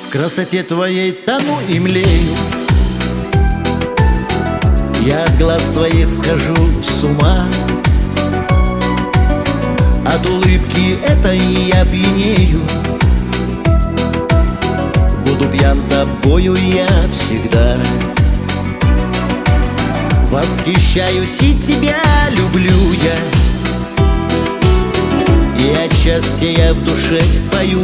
В красоте твоей тону и млею, я от глаз твоих схожу с ума. От улыбки этой я пьянею, буду пьян тобою я всегда. Восхищаюсь и тебя люблю я, и от счастья я в душе пою.